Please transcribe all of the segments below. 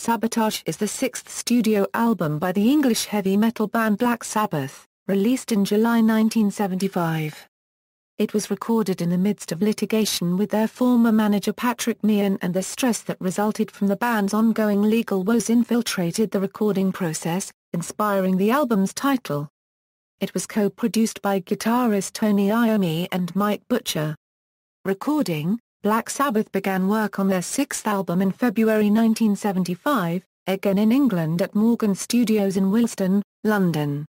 Sabotage is the sixth studio album by the English heavy metal band Black Sabbath, released in July 1975. It was recorded in the midst of litigation with their former manager Patrick Meehan, and the stress that resulted from the band's ongoing legal woes infiltrated the recording process, inspiring the album's title. It was co-produced by guitarist Tony Iommi and Mike Butcher. Recording: Black Sabbath began work on their sixth album in February 1975, again in England at Morgan Studios in Willesden, London.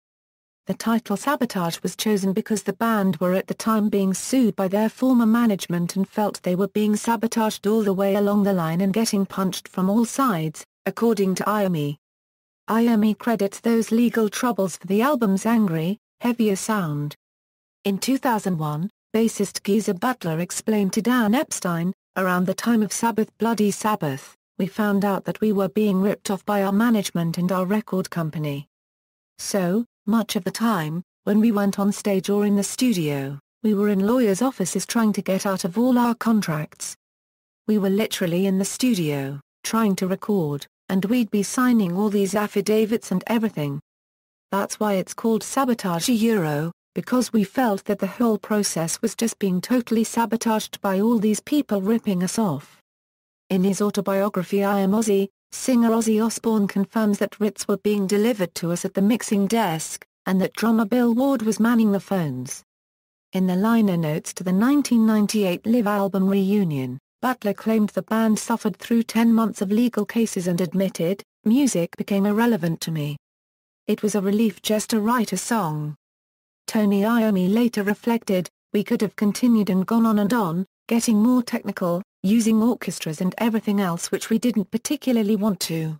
The title Sabotage was chosen because the band were at the time being sued by their former management and felt they were being sabotaged all the way along the line and getting punched from all sides, according to Iommi. Iommi credits those legal troubles for the album's angry, heavier sound. In 2001, bassist Geezer Butler explained to Dan Epstein, "Around the time of Sabbath Bloody Sabbath, we found out that we were being ripped off by our management and our record company. So, much of the time, when we went on stage or in the studio, we were in lawyers' offices trying to get out of all our contracts. We were literally in the studio, trying to record, and we'd be signing all these affidavits and everything. That's why it's called Sabotage because we felt that the whole process was just being totally sabotaged by all these people ripping us off." In his autobiography I Am Ozzy, singer Ozzy Osbourne confirms that writs were being delivered to us at the mixing desk, and that drummer Bill Ward was manning the phones. In the liner notes to the 1998 Live album reunion, Butler claimed the band suffered through 10 months of legal cases and admitted, "Music became irrelevant to me. It was a relief just to write a song." Tony Iommi later reflected, "We could have continued and gone on, getting more technical, using orchestras and everything else which we didn't particularly want to.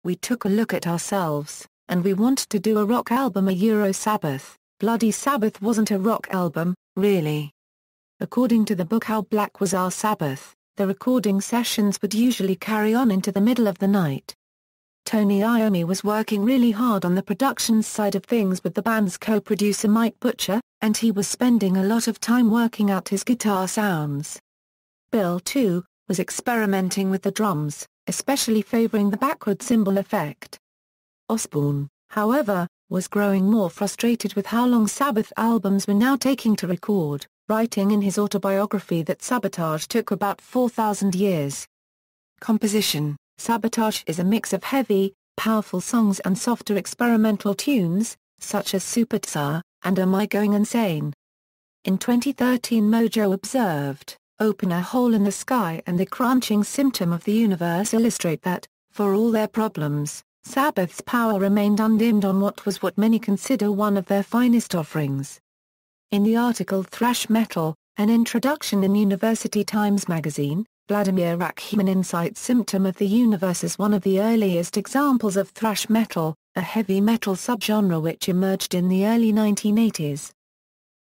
We took a look at ourselves, and we wanted to do a rock album. Sabbath, Bloody Sabbath wasn't a rock album, really." According to the book How Black Was Our Sabbath, the recording sessions would usually carry on into the middle of the night. Tony Iommi was working really hard on the production side of things with the band's co-producer Mike Butcher, and he was spending a lot of time working out his guitar sounds. Bill, too, was experimenting with the drums, especially favoring the backward cymbal effect. Osbourne, however, was growing more frustrated with how long Sabbath albums were now taking to record, writing in his autobiography that Sabotage took about 4,000 years. Composition: Sabotage is a mix of heavy, powerful songs and softer experimental tunes, such as Sabotage, and Am I Going Insane? In 2013 Mojo observed, "Open a Hole in the Sky and The Crunching Symptom of the Universe illustrate that, for all their problems, Sabbath's power remained undimmed on what many consider one of their finest offerings." In the article Thrash Metal, an introduction in University Times magazine, Vladimir Rakhmanin cites Symptom of the Universe as one of the earliest examples of thrash metal, a heavy metal subgenre which emerged in the early 1980s.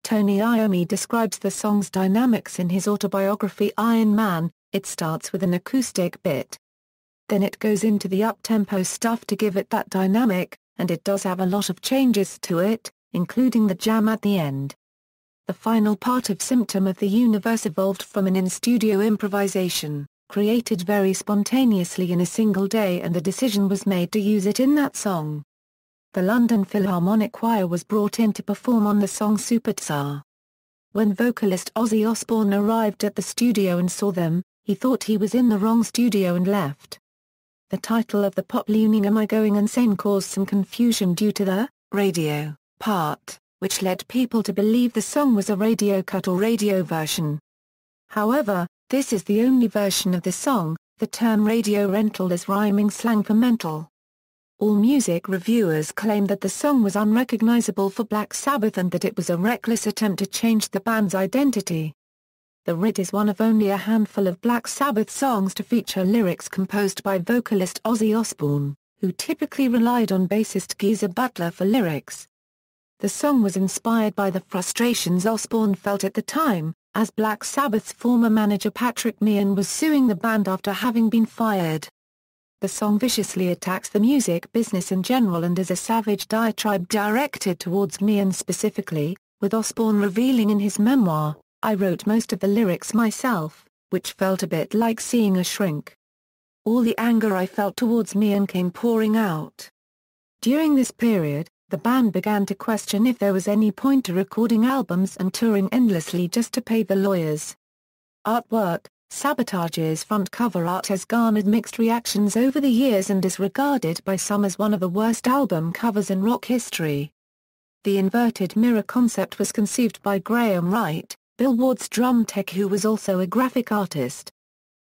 Tony Iommi describes the song's dynamics in his autobiography Iron Man. "It starts with an acoustic bit. Then it goes into the up-tempo stuff to give it that dynamic, and it does have a lot of changes to it, including the jam at the end. The final part of Symptom of the Universe evolved from an in-studio improvisation, created very spontaneously in a single day, and the decision was made to use it in that song." The London Philharmonic Choir was brought in to perform on the song Sabotage. When vocalist Ozzy Osbourne arrived at the studio and saw them, he thought he was in the wrong studio and left. The title of the pop-luning Am I Going Insane caused some confusion due to the radio part, which led people to believe the song was a radio cut or radio version. However, this is the only version of the song. The term radio rental is rhyming slang for mental. Allmusic reviewers claimed that the song was unrecognizable for Black Sabbath and that it was a reckless attempt to change the band's identity. The Writ is one of only a handful of Black Sabbath songs to feature lyrics composed by vocalist Ozzy Osbourne, who typically relied on bassist Geezer Butler for lyrics. The song was inspired by the frustrations Osbourne felt at the time, as Black Sabbath's former manager Patrick Meehan was suing the band after having been fired. The song viciously attacks the music business in general and is a savage diatribe directed towards Meehan specifically, with Osbourne revealing in his memoir, "I wrote most of the lyrics myself, which felt a bit like seeing a shrink." all the anger I felt towards Meehan came pouring out. During this period, the band began to question if there was any point to recording albums and touring endlessly just to pay the lawyers. Artwork: Sabotage's front cover art has garnered mixed reactions over the years and is regarded by some as one of the worst album covers in rock history. The inverted mirror concept was conceived by Graham Wright, Bill Ward's drum tech, who was also a graphic artist.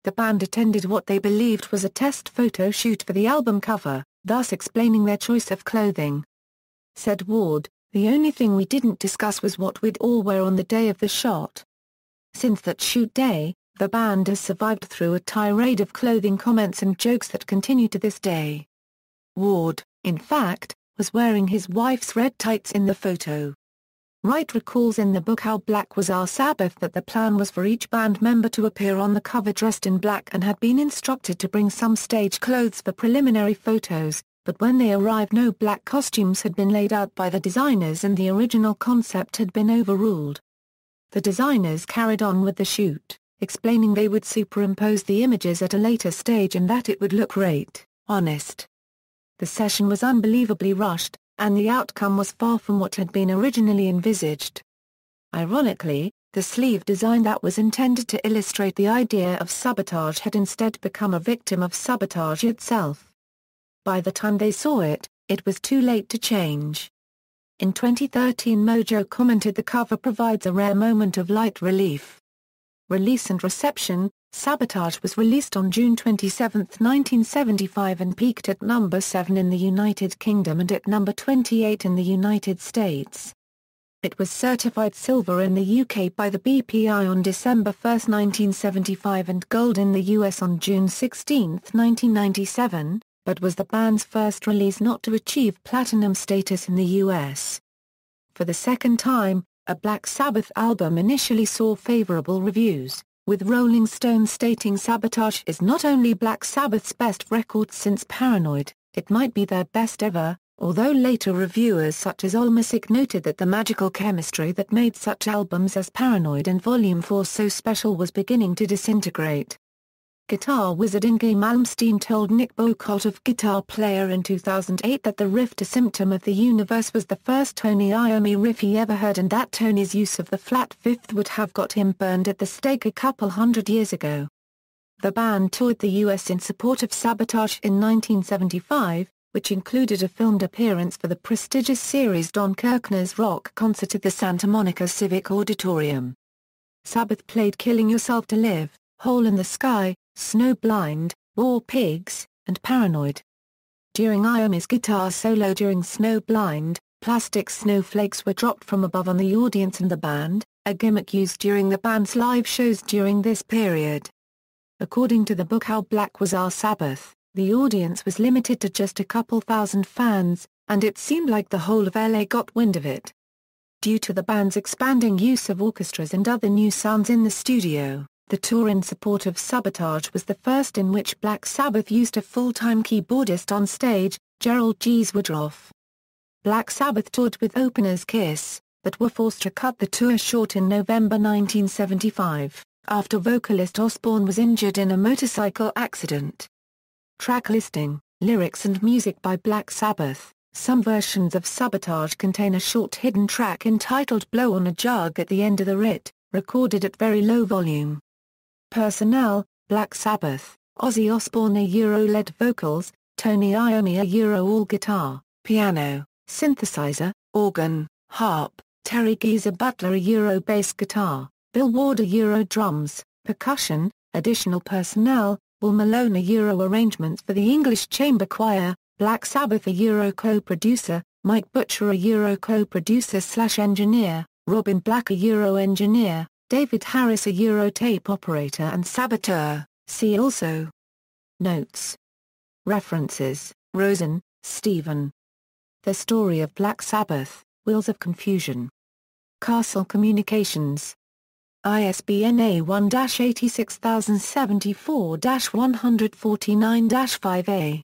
The band attended what they believed was a test photo shoot for the album cover, thus explaining their choice of clothing. Said Ward, "The only thing we didn't discuss was what we'd all wear on the day of the shot." Since that shoot day, the band has survived through a tirade of clothing comments and jokes that continue to this day. Ward, in fact, was wearing his wife's red tights in the photo. Wright recalls in the book How Black Was Our Sabbath that the plan was for each band member to appear on the cover dressed in black and had been instructed to bring some stage clothes for preliminary photos, but when they arrived no black costumes had been laid out by the designers and the original concept had been overruled. The designers carried on with the shoot, explaining they would superimpose the images at a later stage and that it would look great, honest. The session was unbelievably rushed, and the outcome was far from what had been originally envisaged. Ironically, the sleeve design that was intended to illustrate the idea of sabotage had instead become a victim of sabotage itself. By the time they saw it, it was too late to change. In 2013, Mojo commented the cover provides a rare moment of light relief. Release and reception: Sabotage was released on June 27, 1975 and peaked at number 7 in the United Kingdom and at number 28 in the United States. It was certified silver in the UK by the BPI on December 1, 1975 and gold in the US on June 16, 1997, but was the band's first release not to achieve platinum status in the US. For the second time, a Black Sabbath album initially saw favorable reviews, with Rolling Stone stating Sabotage is not only Black Sabbath's best record since Paranoid, it might be their best ever, although later reviewers such as Olmosic noted that the magical chemistry that made such albums as Paranoid and Volume 4 so special was beginning to disintegrate. Guitar wizard Inge Malmsteen told Nick Bocott of Guitar Player in 2008 that the riff to Symptom of the Universe was the first Tony Iommi riff he ever heard and that Tony's use of the flat fifth would have got him burned at the stake a couple hundred years ago. The band toured the US in support of Sabotage in 1975, which included a filmed appearance for the prestigious series Don Kirshner's rock concert at the Santa Monica Civic Auditorium. Sabbath played Killing Yourself to Live, Hole in the Sky, Snowblind, War Pigs, and Paranoid. During Iommi's guitar solo during Snowblind, plastic snowflakes were dropped from above on the audience and the band, a gimmick used during the band's live shows during this period. According to the book How Black Was Our Sabbath, the audience was limited to just a couple thousand fans, and it seemed like the whole of LA got wind of it. Due to the band's expanding use of orchestras and other new sounds in the studio, the tour in support of Sabotage was the first in which Black Sabbath used a full-time keyboardist on stage, Gerald Gees Woodruff. Black Sabbath toured with openers Kiss, but were forced to cut the tour short in November 1975, after vocalist Osbourne was injured in a motorcycle accident. Track listing, lyrics and music by Black Sabbath. Some versions of Sabotage contain a short hidden track entitled Blow on a Jug at the end of the writ, recorded at very low volume. Personnel: Black Sabbath, Ozzy Osbourne lead vocals, Tony Iommi all guitar, piano, synthesizer, organ, harp, Terry Geezer Butler bass guitar, Bill Ward drums, percussion. Additional personnel: Will Malone arrangements for the English Chamber Choir, Black Sabbath co-producer, Mike Butcher co-producer/engineer, Robin Black engineer, David Harris tape operator and saboteur. See also. Notes. References: Rosen, Stephen. The Story of Black Sabbath, Wheels of Confusion. Castle Communications. ISBN A1-86074-149-5A.